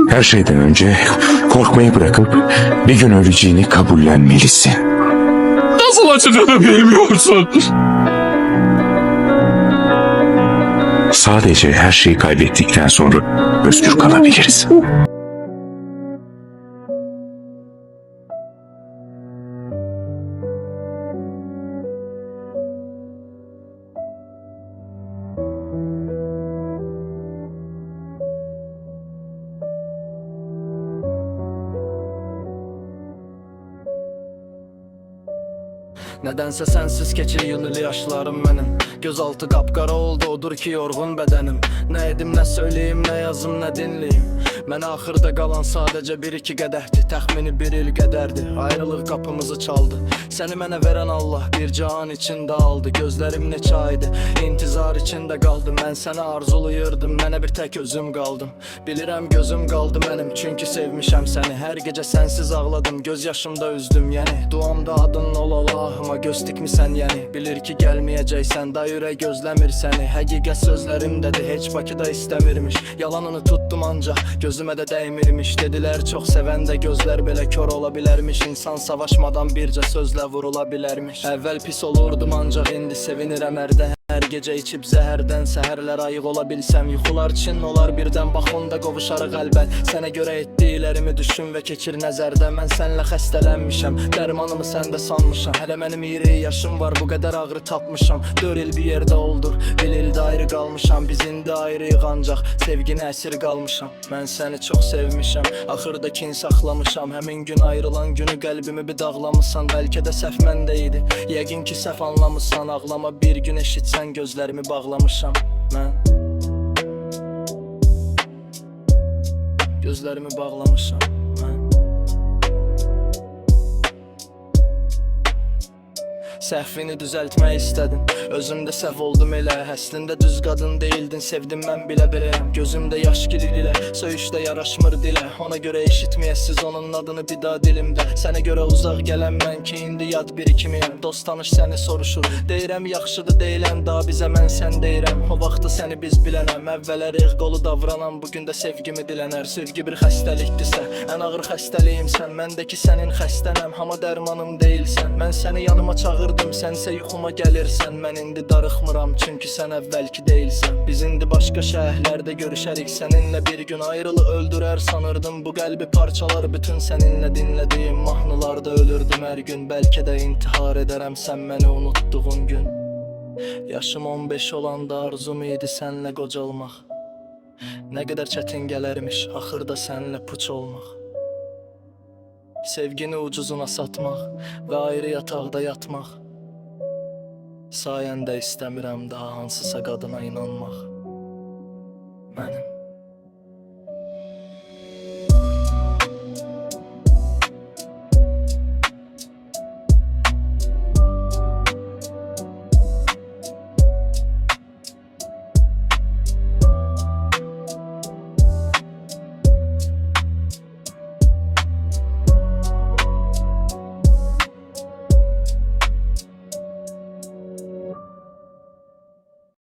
Her şeyden önce korkmayı bırakıp bir gün öleceğini kabullenmelisin. Nasıl açacağını bilmiyorsun. Sadece her şeyi kaybettikten sonra özgür kalabiliriz. Nedense sensiz keçir yönlü yaşlarım benim. Gözaltı kapkara oldu, odur ki yorgun bedenim. Ne edim, ne söyleyeyim, ne yazım, ne dinleyeyim. Mənə axırda qalan sadəcə bir iki qədəhdi. Təxmini bir il qədərdi, ayrılıq qapımızı çaldı. Səni mənə verən Allah bir can içində aldı. Gözlərim neçə aydı, intizar içində qaldım. Mən səni arzulayırdım, mənə bir tək özüm qaldım. Bilirəm gözüm qaldı mənim, çünki sevmişəm səni. Hər gecə sənsiz ağladım, göz yaşımda üzdüm yəni. Duamda adın ol Allahıma, göz dikmisən yəni. Bilir ki gəlməyəcəksən, da ürək gözləmir səni. Həqiqət sözlərimdədir, heç Bakıda istəmirmiş. Yalanını tuttum ancaq, gözümə də dəymirmiş. Dedilər çox sevəndə gözlər belə kör ola bilərmiş. İnsan savaşmadan bircə sözlə vurula bilərmiş. Əvvəl pis olurdum ancaq indi sevinirəm ərdə. Hər gecə içib zəhərdən səhərlər ayıq ola bilsəm. Yuxular çin olar birdən, bax onda qovuşarıq əlbət. Sənə görə etdiklərimi düşün və keçir nəzərdə. Mən sənlə xəstələnmişəm, dərmanımı səndə sanmışam. Hələ mənim 20 yaşım var, bu qədər ağrı tapmışam. 4 il bir yerdə oldur, bir ildə ayrı qalmışam. Biz indi ayrıyıq ancaq sevginə əsir qalmışam. Mən səni çox sevmişəm, axırda kin saxlamışam. Həmin gün ayrılan günü qəlbimi bir dağlamısan. Bəlkə də səhv məndə idi, yəqin ki səhv anlamısan. Ağlama bir gün eşitsən, gözlərimi bağlamışam mən. Gözlərimi bağlamışam mən. Səhvini düzəltmək istədim, özümdə səhv oldum elə. Əslində düz qadın deyildin, sevdim mən bilə biləyəm. Gözümdə yaş girir ilə, söyüşdə yaraşmır dilə. Ona görə eşitməyəsiz onun adını bir daha dilimdə. Sənə görə uzaq gələn mən ki indi yad biri kimiyəm. Dost tanış səni soruşur, deyirəm yaxşıdır deyiləm. Daha bizə mən sən deyirəm, o vaxtı səni biz bilənəm. Əvvələr qolu davranan bugün də sevgimi dilənər. Sevgi bir xəstəlikdirsə, ən ağır xəstəliyim sən. Məndəki sənin xəstənəm, amma dərmanım deyilsən. Mən səni yanıma çağırdım, sənsə yuxuma gəlirsən. Mən indi darıxmıram, çünki sən əvvəlki deyilsən. Biz indi başqa şəhərlərdə görüşərik səninlə. Bir gün ayrılı öldürər sanırdım, bu qəlbi parçalar. Bütün səninlə dinlədiyim mahnılarda ölürdüm hər gün. Bəlkə də intihar edərəm sən məni unutduğun gün. Yaşım 15 olanda arzum idi sənlə qocalmaq. Nə qədər çətin gələrmiş axırda sənlə puç olmaq. Sevgini ucuzuna satmaq və ayrı yataqda yatmaq. Sayəndə istəmirəm daha hansısa qadına inanmaq. Mənim